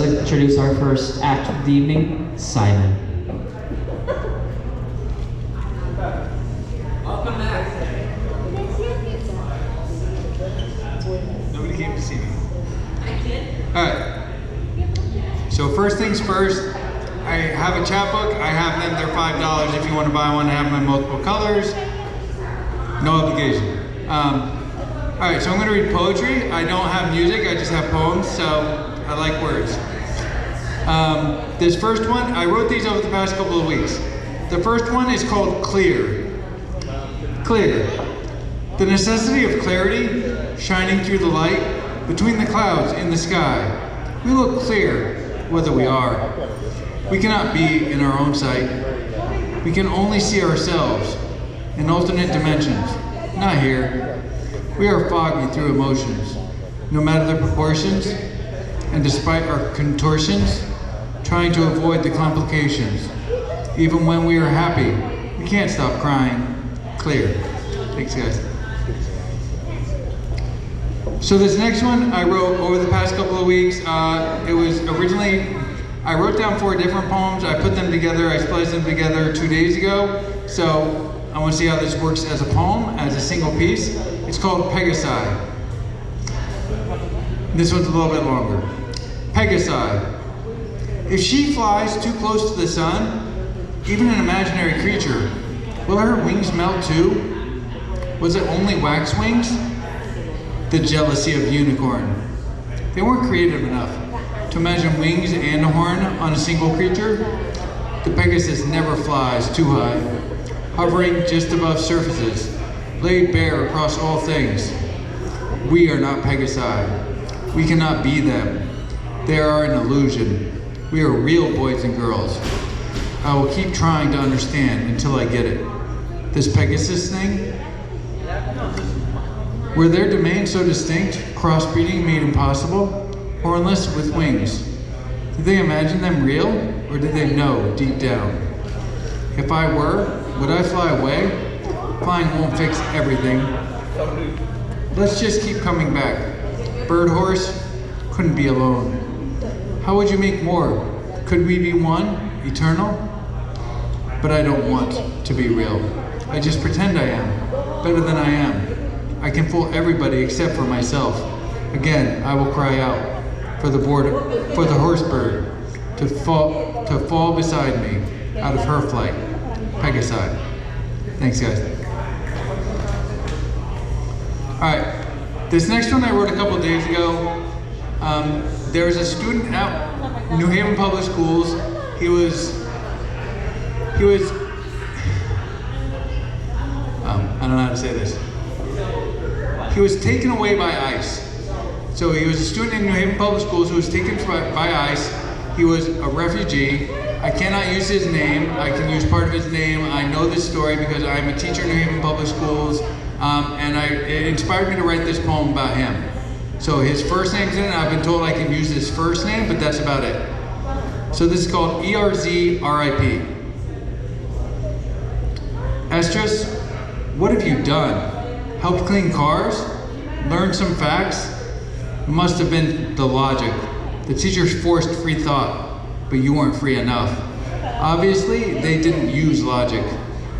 let's introduce our first act of the evening, Simon. Welcome back. Nobody came to see me. I did. Alright. So first things first, I have a chapbook. I have them, they're $5 if you want to buy one. I have them in multiple colors. No obligation. Alright, so I'm going to read poetry. I don't have music, I just have poems, so I like words. This first one, I wrote these over the past couple of weeks. The first one is called Clear. Clear. The necessity of clarity, shining through the light, between the clouds in the sky. We look clear, whether we are. We cannot be in our own sight. We can only see ourselves in alternate dimensions, not here. We are foggy through emotions, no matter their proportions, and despite our contortions, trying to avoid the complications. Even when we are happy, we can't stop crying. Clear. Thanks, guys. So this next one I wrote over the past couple of weeks. It was originally, I wrote down 4 different poems. I put them together, I spliced them together 2 days ago. So I want to see how this works as a poem, as a single piece. It's called Pegasi. This one's a little bit longer. Pegasi. If she flies too close to the sun, even an imaginary creature, will her wings melt too? Was it only wax wings? The jealousy of unicorn. They weren't creative enough to imagine wings and a horn on a single creature. The Pegasus never flies too high, hovering just above surfaces, laid bare across all things. We are not Pegasi. We cannot be them. They are an illusion. We are real boys and girls. I will keep trying to understand until I get it. This Pegasus thing? Were their domains so distinct, crossbreeding made impossible, hornless with wings? Did they imagine them real, or did they know deep down? If I were, would I fly away? Flying won't fix everything. Let's just keep coming back. Bird horse couldn't be alone. How would you make more? Could we be one, eternal? But I don't want to be real. I just pretend I am, better than I am. I can fool everybody except for myself. Again, I will cry out for the horse bird to fall beside me out of her flight. Pegasi. Thanks, guys. Alright, this next one I wrote a couple days ago. There was a student at New Haven Public Schools. He was I don't know how to say this. He was taken away by ICE. So he was a student in New Haven Public Schools who was taken by ICE. He was a refugee. I cannot use his name. I can use part of his name. I know this story because I'm a teacher in New Haven Public Schools, and it inspired me to write this poem about him. So his first name's in it. I've been told I can use his first name, but that's about it. So this is called ERZ RIP. Estrus, what have you done? Helped clean cars? Learned some facts? It must have been the logic. The teachers forced free thought, but you weren't free enough. Obviously, they didn't use logic.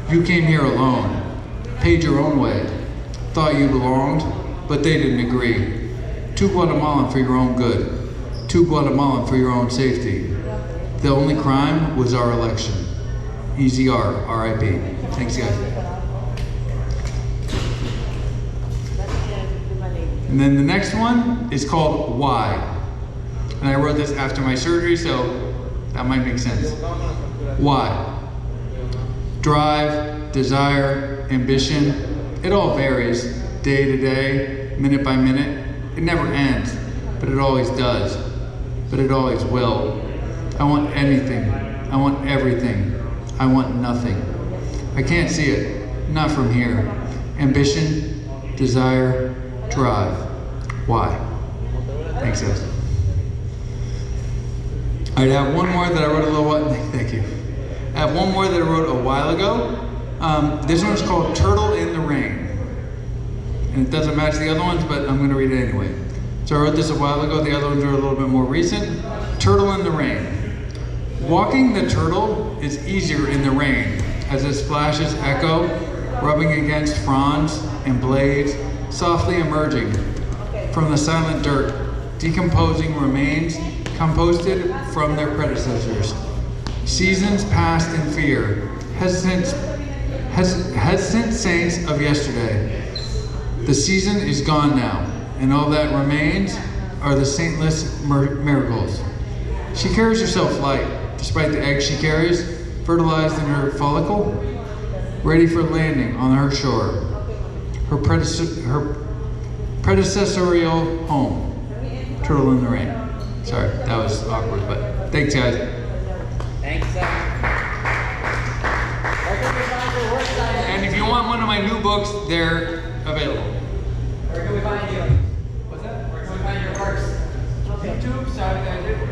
You came here alone, paid your own way, thought you belonged, but they didn't agree. Too Guatemalan for your own good, too Guatemalan for your own safety. The only crime was our election. EZR, RIP. Thanks, guys. And then the next one is called Why. And I wrote this after my surgery, so that might make sense. Why? Drive, desire, ambition, it all varies day to day, minute by minute. It never ends, but it always does. But it always will. I want anything. I want everything. I want nothing. I can't see it, not from here. Ambition, desire, drive. Why? Thanks, guys. I have one more that I wrote a little while. Thank you. I have one more that I wrote a while ago. This one's called Turtle in the Rain. And it doesn't match the other ones, but I'm going to read it anyway. So I wrote this a while ago. The other ones are a little bit more recent. Turtle in the rain. Walking the turtle is easier in the rain as its splashes echo, rubbing against fronds and blades, softly emerging from the silent dirt, decomposing remains composted from their predecessors. Seasons passed in fear, hesitant saints of yesterday. The season is gone now, and all that remains are the saintless miracles. She carries herself light, despite the eggs she carries, fertilized in her follicle, ready for landing on her shore, her predecessorial home. Turtle in the rain. Sorry, that was awkward, but thanks, guys. Thanks, Zach. Where can we find your work, Simon? And if you want one of my new books, they're available. Where can we find you? What's that? Where can we find your works? YouTube, Saturday.